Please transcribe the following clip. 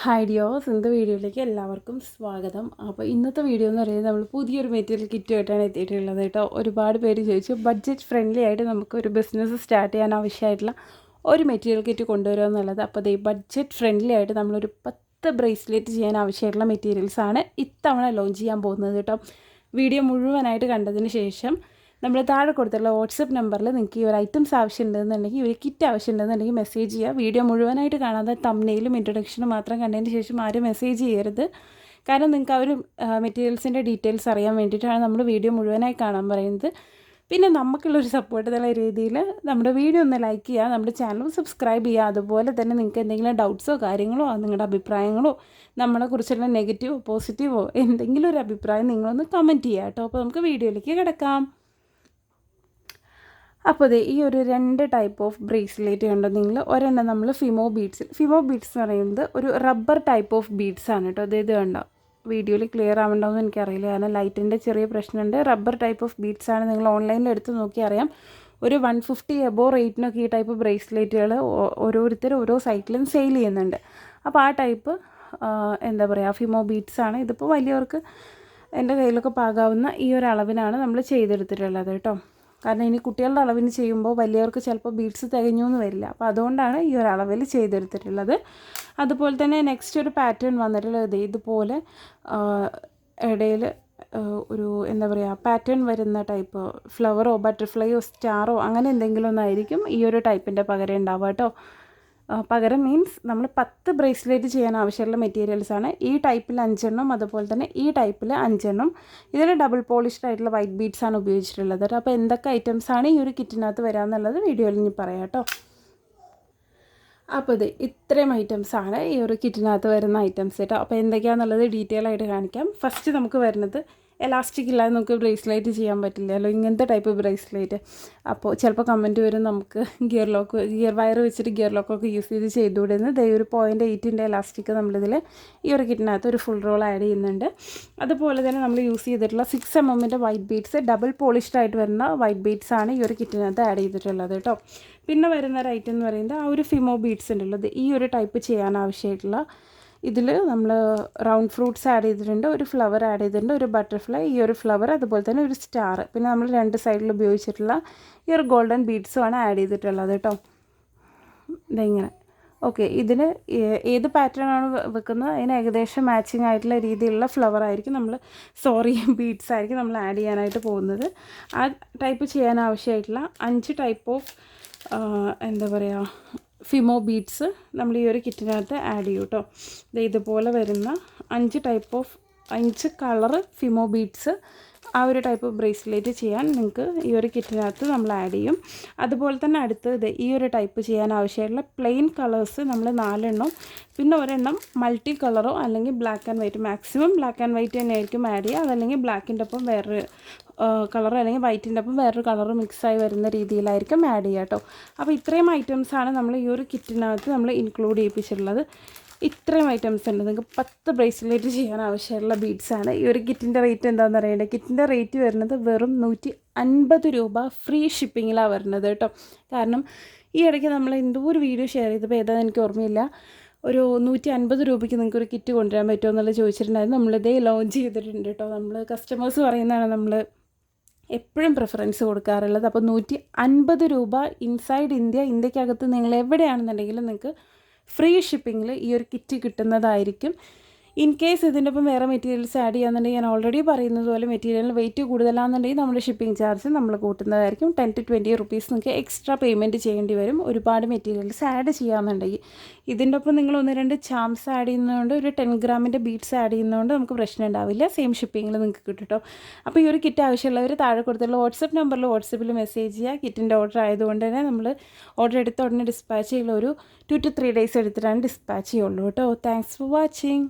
Hi ഡിയോസ്, ഇന്നത്തെ വീഡിയോയിലേക്ക് എല്ലാവർക്കും സ്വാഗതം. അപ്പോൾ ഇന്നത്തെ വീഡിയോ എന്ന് പറയുന്നത് നമ്മൾ പുതിയൊരു മെറ്റീരിയൽ കിറ്റുമായിട്ടാണ് എത്തിയിട്ടുള്ളത് കേട്ടോ. ഒരുപാട് പേര് ചോദിച്ചു ബഡ്ജറ്റ് ഫ്രണ്ട്ലി ആയിട്ട് നമുക്ക് ഒരു ബിസിനസ് സ്റ്റാർട്ട് ചെയ്യാൻ ആവശ്യമായിട്ടുള്ള ഒരു മെറ്റീരിയൽ കിറ്റ് കൊണ്ടുവരിക എന്നുള്ളത്. അപ്പോൾ ഈ ബഡ്ജറ്റ് ഫ്രണ്ട്ലി ആയിട്ട് നമ്മളൊരു 10 ബ്രേസ്ലെറ്റ് ചെയ്യാൻ ആവശ്യമായിട്ടുള്ള മെറ്റീരിയൽസാണ് ഇത്തവണ ലോഞ്ച് ചെയ്യാൻ പോകുന്നത് കേട്ടോ. വീഡിയോ മുഴുവനായിട്ട് കണ്ടതിന് ശേഷം നമ്മൾ താഴെ കൊടുത്തുള്ള വാട്സപ്പ് നമ്പറിൽ നിങ്ങൾക്ക് ഈ ഒരു ഐറ്റംസ് ആവശ്യമുണ്ടെന്നുണ്ടെങ്കിൽ ഈ ഒരു കിറ്റ് ആവശ്യമുണ്ടെന്നുണ്ടെങ്കിൽ മെസ്സേജ് ചെയ്യുക. വീഡിയോ മുഴുവനായിട്ട് കാണാതെ തംബ്നെയിലും ഇൻട്രൊഡക്ഷനും മാത്രം കണ്ടതിന് ശേഷം ആരും മെസ്സേജ് ചെയ്യരുത്. കാരണം നിങ്ങൾക്ക് ആ ഒരു മെറ്റീരിയൽസിൻ്റെ ഡീറ്റെയിൽസ് അറിയാൻ വേണ്ടിയിട്ടാണ് നമ്മൾ വീഡിയോ മുഴുവനായി കാണാൻ പറയുന്നത്. പിന്നെ നമുക്കുള്ളൊരു സപ്പോർട്ട് എന്നുള്ള രീതിയിൽ നമ്മുടെ വീഡിയോ ഒന്ന് ലൈക്ക് ചെയ്യുക, നമ്മുടെ ചാനൽ സബ്സ്ക്രൈബ് ചെയ്യുക. അതുപോലെ തന്നെ നിങ്ങൾക്ക് എന്തെങ്കിലും ഡൗട്ട്സോ കാര്യങ്ങളോ നിങ്ങളുടെ അഭിപ്രായങ്ങളോ നമ്മളെക്കുറിച്ചുള്ള നെഗറ്റീവോ പോസിറ്റീവോ എന്തെങ്കിലും ഒരു അഭിപ്രായം നിങ്ങളൊന്ന് കമൻറ്റ് ചെയ്യുക കേട്ടോ. അപ്പോൾ നമുക്ക് വീഡിയോയിലേക്ക് കിടക്കാം. അപ്പോൾ ഈ ഒരു 2 ടൈപ്പ് ഓഫ് ബ്രേസ്ലെറ്റ് കണ്ടോ നിങ്ങൾ. ഒരെണ്ണം നമ്മൾ ഫിമോ ബീഡ്സ് എന്ന് പറയുന്നത് ഒരു റബ്ബർ ടൈപ്പ് ഓഫ് ബീഡ്സ് ആണ് കേട്ടോ. ഇത് കണ്ടോ, വീഡിയോയിൽ ക്ലിയർ ആവണ്ടോയെന്ന് എനിക്കറിയില്ല, കാരണം ലൈറ്റിൻ്റെ ചെറിയ പ്രശ്നമുണ്ട്. റബ്ബർ ടൈപ്പ് ഓഫ് ബീഡ്സ് ആണ്. നിങ്ങൾ ഓൺലൈനിൽ എടുത്ത് നോക്കി അറിയാം. ഒരു 150 എബോ റേറ്റിനൊക്കെ ഈ ടൈപ്പ് ബ്രേസ്ലെറ്റുകൾ ഓരോരുത്തർ ഓരോ സൈറ്റിലും സെയിൽ ചെയ്യുന്നുണ്ട്. അപ്പോൾ ആ ടൈപ്പ് എന്താ പറയുക, ഫിമോ ബീഡ്സ് ആണ്. ഇതിപ്പോൾ വലിയവർക്ക് എൻ്റെ കയ്യിലൊക്കെ പാകാവുന്ന ഈ ഒരു അളവിനാണ് നമ്മൾ ചെയ്തെടുത്തിട്ടുള്ളത് കേട്ടോ. കാരണം ഇനി കുട്ടികളുടെ അളവിന് ചെയ്യുമ്പോൾ വലിയവർക്ക് ചിലപ്പോൾ ബീഡ്സ് തികഞ്ഞു എന്ന് വരില്ല. അപ്പോൾ അതുകൊണ്ടാണ് ഈ ഒരു അളവിൽ ചെയ്തെടുത്തിട്ടുള്ളത്. അതുപോലെ തന്നെ നെക്സ്റ്റ് ഒരു പാറ്റേൺ വന്നിട്ടുള്ളത് ഇതുപോലെ ഇടയിൽ ഒരു എന്താ പറയുക പാറ്റേൺ വരുന്ന ടൈപ്പ് ഫ്ലവറോ ബട്ടർഫ്ലൈയോ സ്റ്റാറോ അങ്ങനെ എന്തെങ്കിലും ഒന്നായിരിക്കും ഈ ഒരു ടൈപ്പിൻ്റെ പകരം ഉണ്ടാവുക കേട്ടോ. പകരം മീൻസ് നമ്മൾ 10 ബ്രേസ്ലെറ്റ് ചെയ്യാൻ ആവശ്യമുള്ള മെറ്റീരിയൽസാണ്. ഈ ടൈപ്പിൽ 5 എണ്ണം, അതുപോലെ തന്നെ ഈ ടൈപ്പിൽ 5 എണ്ണം. ഇതിൽ ഡബിൾ പോളിഷ്ഡ് ആയിട്ടുള്ള വൈറ്റ് ബീഡ്സാണ് ഉപയോഗിച്ചിട്ടുള്ളത്. അപ്പോൾ എന്തൊക്കെ ഐറ്റംസാണ് ഈ ഒരു കിറ്റിനകത്ത് വരാമെന്നുള്ളത് വീഡിയോയിൽ ഇനി പറയാം കേട്ടോ. അപ്പോൾ ഇത്രയും ഐറ്റംസാണ് ഈ ഒരു കിറ്റിനകത്ത് വരുന്ന ഐറ്റംസ് കേട്ടോ. അപ്പോൾ എന്തൊക്കെയാണെന്നുള്ളത് ഡീറ്റെയിൽ ആയിട്ട് കാണിക്കാം. ഫസ്റ്റ് നമുക്ക് വരുന്നത് എലാസ്റ്റിക് ഇല്ലാതെ നമുക്ക് ബ്രേസ്ലെറ്റ് ചെയ്യാൻ പറ്റില്ലല്ലോ, ഇങ്ങനത്തെ ടൈപ്പ് ബ്രേസ്ലെറ്റ്. അപ്പോൾ ചിലപ്പോൾ കമൻറ്റ് വരും നമുക്ക് ഗിയർ വയർ വെച്ചിട്ട് ഗിയർ ലോക്കൊക്കെ യൂസ് ചെയ്ത് ചെയ്തുവിടുന്നത്. ഒരു 0.8 എലാസ്റ്റിക് നമ്മളിതിൽ ഈ ഒരു കിറ്റിനകത്ത് ഒരു ഫുൾ റോൾ ആഡ് ചെയ്യുന്നുണ്ട്. അതുപോലെ തന്നെ നമ്മൾ യൂസ് ചെയ്തിട്ടുള്ള 6 mm white beads, double polished ആയിട്ട് വരുന്ന വൈറ്റ് ബീഡ്സ് ആണ് ഈ ഒരു കിറ്റിനകത്ത് ആഡ് ചെയ്തിട്ടുള്ളത് കേട്ടോ. പിന്നെ വരുന്ന ഒരു ഐറ്റം എന്ന് പറയുന്നത് ആ ഒരു ഫിമോ ബീഡ്സ് ഉണ്ടല്ലോ, ഈ ഒരു ടൈപ്പ് ചെയ്യാൻ ആവശ്യമായിട്ടുള്ള ഇതിൽ നമ്മൾ റൗണ്ട് ഫ്രൂട്ട്സ് ആഡ് ചെയ്തിട്ടുണ്ട്, ഒരു ഫ്ലവർ ആഡ് ചെയ്തിട്ടുണ്ട്, ഒരു ബട്ടർഫ്ലൈ, ഈ ഒരു ഫ്ലവർ, അതുപോലെ തന്നെ ഒരു സ്റ്റാർ. പിന്നെ നമ്മൾ 2 സൈഡിൽ ഉപയോഗിച്ചിട്ടുള്ള ഈ ഒരു ഗോൾഡൻ ബീഡ്സുമാണ് ആഡ് ചെയ്തിട്ടുള്ളത് കേട്ടോ. ഇതെങ്ങനെ ഓക്കെ. ഇതിന് ഏത് പാറ്റേൺ ആണ് വെക്കുന്നത് അതിന് ഏകദേശം മാച്ചിങ് ആയിട്ടുള്ള രീതിയിലുള്ള ഫ്ലവർ ആയിരിക്കും ബീഡ്സ് ആയിരിക്കും നമ്മൾ ആഡ് ചെയ്യാനായിട്ട് പോകുന്നത്. ആ ടൈപ്പ് ചെയ്യാൻ ആവശ്യമായിട്ടുള്ള 5 ടൈപ്പ് ഓഫ് എന്താ പറയുക ഫിമോ ബീഡ്സ് നമ്മൾ ഈ ഒരു കിറ്റിനകത്ത് ആഡ് ചെയ്യും കേട്ടോ. ഇതുപോലെ വരുന്ന 5 കളറ് ഫിമോ ബീഡ്സ് ആ ഒരു ടൈപ്പ് ബ്രേസ്ലെറ്റ് ചെയ്യാൻ നിങ്ങൾക്ക് ഈ ഒരു കിറ്റിനകത്ത് നമ്മൾ ആഡ് ചെയ്യും. അതുപോലെ തന്നെ അടുത്തത് ഈ ഒരു ടൈപ്പ് ചെയ്യാൻ ആവശ്യമായിട്ടുള്ള പ്ലെയിൻ കളേഴ്സ് നമ്മൾ 4 എണ്ണം, പിന്നെ ഒരെണ്ണം മൾട്ടി കളറോ അല്ലെങ്കിൽ black and white, maximum black and white തന്നെയായിരിക്കും ആഡ് ചെയ്യുക. അതല്ലെങ്കിൽ ബ്ലാക്കിൻ്റെ ഒപ്പം വേറൊരു കളർ അല്ലെങ്കിൽ വൈറ്റിൻ്റെ ഒപ്പം വേറൊരു കളർ മിക്സായി വരുന്ന രീതിയിലായിരിക്കും ആഡ് ചെയ്യുക കേട്ടോ. അപ്പോൾ ഇത്രയും ഐറ്റംസാണ് നമ്മൾ ഈ ഒരു കിറ്റിനകത്ത് നമ്മൾ ഇൻക്ലൂഡ് ചെയ്യിപ്പിച്ചിട്ടുള്ളത്. ഇത്രയും ഐറ്റംസ് ഉണ്ട്. നിങ്ങൾക്ക് 10 ബ്രേസ്ലെറ്റ് ചെയ്യാൻ ആവശ്യമുള്ള ബീഡ്സാണ്. ഈ ഒരു കിറ്റിൻ്റെ റേറ്റ് എന്താണെന്ന് അറിയേണ്ടത്. കിറ്റിൻ്റെ റേറ്റ് വരുന്നത് വെറും 150 രൂപ, ഫ്രീ ഷിപ്പിങ്ങിലാണ് വരുന്നത് കേട്ടോ. കാരണം ഈ ഇടയ്ക്ക് നമ്മൾ എന്തോ ഒരു വീഡിയോ ഷെയർ ചെയ്തപ്പോൾ ഏതാണെന്ന് എനിക്ക് ഓർമ്മയില്ല, ഒരു 150 രൂപയ്ക്ക് നിങ്ങൾക്ക് ഒരു കിറ്റ് കൊണ്ടുവരാൻ പറ്റുമോ എന്നുള്ളത് ചോദിച്ചിട്ടുണ്ടായിരുന്നു. നമ്മളിതേ ലോഞ്ച് ചെയ്തിട്ടുണ്ട് കേട്ടോ. നമ്മൾ കസ്റ്റമേഴ്സ് പറയുന്നതാണ് നമ്മൾ എപ്പോഴും പ്രിഫറൻസ് കൊടുക്കാറുള്ളത്. അപ്പോൾ 150 രൂപ ഇൻസൈഡ് ഇന്ത്യക്കകത്ത് നിങ്ങൾ എവിടെയാണെന്നുണ്ടെങ്കിലും നിങ്ങൾക്ക് ഫ്രീ ഷിപ്പിങ്ങിൽ ഈ ഒരു കിറ്റ് കിട്ടുന്നതായിരിക്കും. ഇൻ കേസ് ഇതിൻ്റെ ഒപ്പം വേറെ മെറ്റീരിയൽസ് ആഡ് ചെയ്യാന്നുണ്ടെങ്കിൽ ഞാൻ ഓൾറെഡി പറയുന്നത് പോലെ മെറ്റീരിയലിന് വെയിറ്റ് കൂടുതലാണെന്നുണ്ടെങ്കിൽ നമ്മുടെ ഷിപ്പിംഗ് ചാർജ് നമ്മൾ കൂട്ടുന്നതായിരിക്കും. 10 to 20 റുപ്പീസ് നിങ്ങൾക്ക് എക്സ്ട്രാ പേയ്മെൻറ്റ് ചെയ്യേണ്ടി വരും ഒരുപാട് മെറ്റീരിയൽസ് ആഡ് ചെയ്യാമെന്നുണ്ടെങ്കിൽ. ഇതിൻ്റെ ഒപ്പം നിങ്ങൾ 1-2 ചാംസ് ആഡ് ചെയ്യുന്നതുകൊണ്ട്, ഒരു 10 ഗ്രാമിൻ്റെ ബീഡ്സ് ആഡ് ചെയ്യുന്നതുകൊണ്ട് നമുക്ക് പ്രശ്നം ഉണ്ടാവില്ല. സെയിം ഷിപ്പിങ്ങിൽ നിങ്ങൾക്ക് കിട്ടും കേട്ടോ. അപ്പോൾ ഈ ഒരു കിറ്റ് ആവശ്യമുള്ളവർ താഴെ കൊടുത്തുള്ള വാട്സപ്പിൽ മെസ്സേജ് ചെയ്യുക. കിറ്റിൻ്റെ ഓർഡർ ആയതുകൊണ്ട് തന്നെ നമ്മൾ ഓർഡർ എടുത്ത ഉടനെ ഡിസ്പാച്ച് ചെയ്യുന്ന ഒരു 2 to 3 days എടുത്തിട്ടാണ് ഡിസ്പാച്ച് ചെയ്യുള്ളൂ കേട്ടോ. Thanks for watching.